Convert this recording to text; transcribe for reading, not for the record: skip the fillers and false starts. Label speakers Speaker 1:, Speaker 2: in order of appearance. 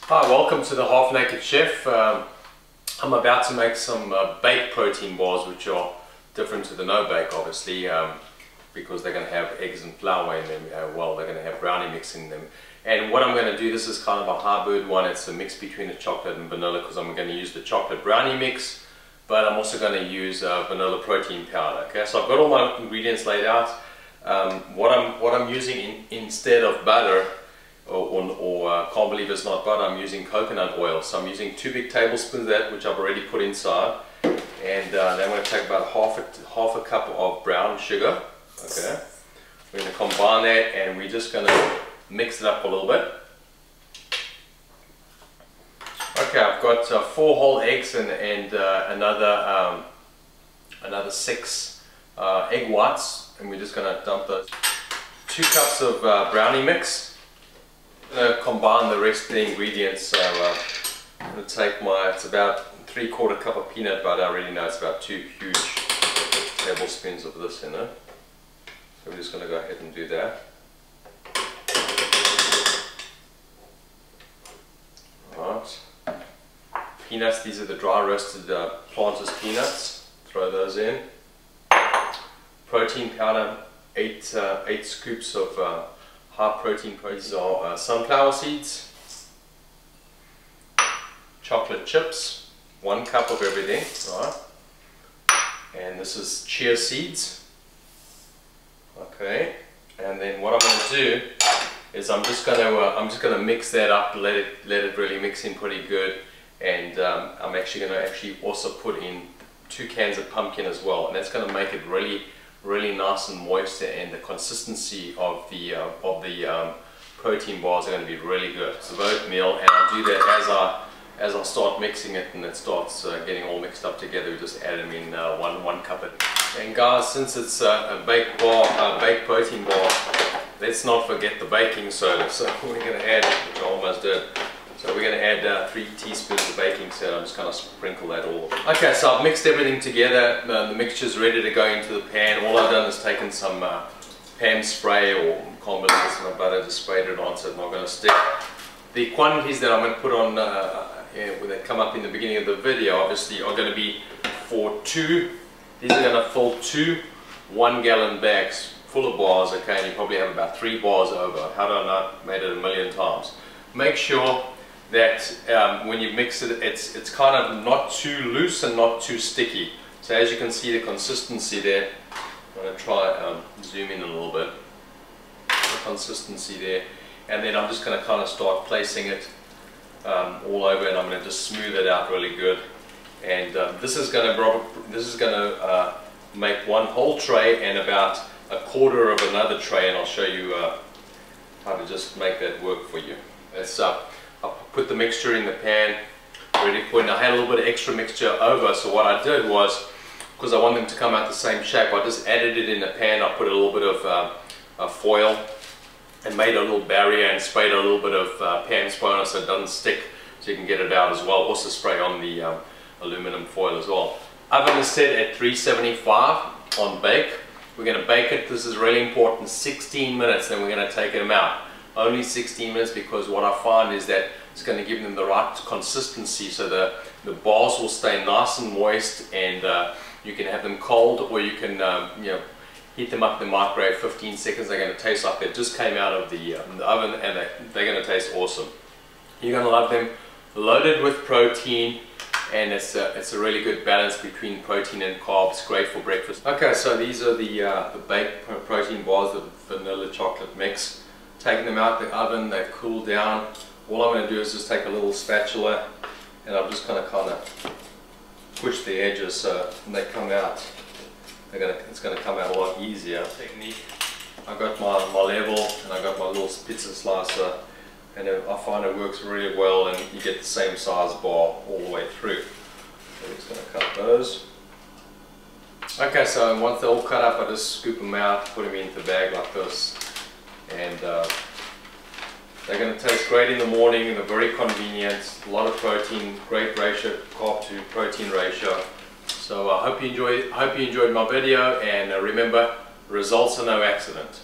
Speaker 1: Hi, welcome to the Half Naked Chef. I'm about to make some baked protein bars, which are different to the no bake, obviously, because they're going to have eggs and flour in them. Well, they're going to have brownie mix in them. And what I'm going to do, this is kind of a hybrid one. It's a mix between the chocolate and vanilla, because I'm going to use the chocolate brownie mix, but I'm also going to use vanilla protein powder. Okay, so I've got all my ingredients laid out. What I'm using instead of butter, or can't believe it's not butter, I'm using coconut oil. So I'm using 2 big tablespoons of that, which I've already put inside, and then I'm going to take about half a cup of brown sugar. Okay, we're going to combine that, and we're just going to mix it up a little bit. Okay, I've got 4 whole eggs and another 6 egg whites, and we're just going to dump those. 2 cups of brownie mix. I'm going to combine the rest of the ingredients. So I'm going to take it's about 3/4 cup of peanut butter. I already know it's about 2 huge tablespoons of this in it. So we're just going to go ahead and do that. Alright. Peanuts, these are the dry roasted Planters peanuts. Throw those in. Protein powder, 8 scoops of high protein. These are sunflower seeds. Chocolate chips, 1 cup of everything, right? And this is chia seeds. Okay, and then what I'm going to do is I'm just going to mix that up, let it really mix in pretty good, and I'm actually going to also put in 2 cans of pumpkin as well, and that's going to make it really nice and moist, and the consistency of the protein bars are going to be really good. It's oatmeal, and I'll do that as I start mixing it, and it starts getting all mixed up together. We just add them in one cup of. And guys, since it's a baked protein bar, let's not forget the baking soda. So we're going to add, which I almost did. So we're going to add 3 teaspoons of baking soda. I'm just going to sprinkle that all. Okay, so I've mixed everything together. The mixture's ready to go into the pan. All I've done is taken some pan spray or combination with some butter, just sprayed it on so it's not going to stick. The quantities that I'm going to put on, when they come up in the beginning of the video, obviously are going to be for 2. These are going to fill 2 1-gallon bags full of bars. Okay, and you probably have about 3 bars over. How do I know? Made it a million times. Make sure that when you mix it, it's kind of not too loose and not too sticky. So as you can see, the consistency there, I'm going to try zoom in a little bit, the consistency there, and then I'm just going to kind of start placing it all over, and I'm going to just smooth it out really good. And this is going to make 1 whole tray and about 1/4 of another tray, and I'll show you how to just make that work for you. It's I put the mixture in the pan, ready to put in. I had a little bit of extra mixture over, so what I did was, because I want them to come out the same shape, I just added it in the pan. I put a little bit of foil and made a little barrier, and sprayed a little bit of pan spray on it so it doesn't stick, so you can get it out as well. Also spray on the aluminum foil as well. Oven is set at 375 on bake. We're going to bake it, this is really important, 16 minutes, then we're going to take them out. Only 16 minutes, because what I find is that it's going to give them the right consistency, so the bars will stay nice and moist, and you can have them cold, or you can heat them up in the microwave 15 seconds. They're going to taste like they just came out of the oven, and they're going to taste awesome. You're going to love them, loaded with protein, and it's a really good balance between protein and carbs. Great for breakfast. Okay, so these are the baked protein bars, the vanilla chocolate mix. Taking them out the oven, they've cooled down. All I'm going to do is just take a little spatula, and I'm just going to kind of push the edges so when they come out, it's going to come out a lot easier. Technique. I've got my level, and I've got my little pizza slicer, and I find it works really well, and you get the same size bar all the way through. So I'm just going to cut those. Okay, so once they're all cut up, I just scoop them out, put them into the bag like this. And they're going to taste great in the morning, and they're very convenient. A lot of protein, great ratio, carb to protein ratio. So I hope you enjoyed my video, and remember, results are no accident.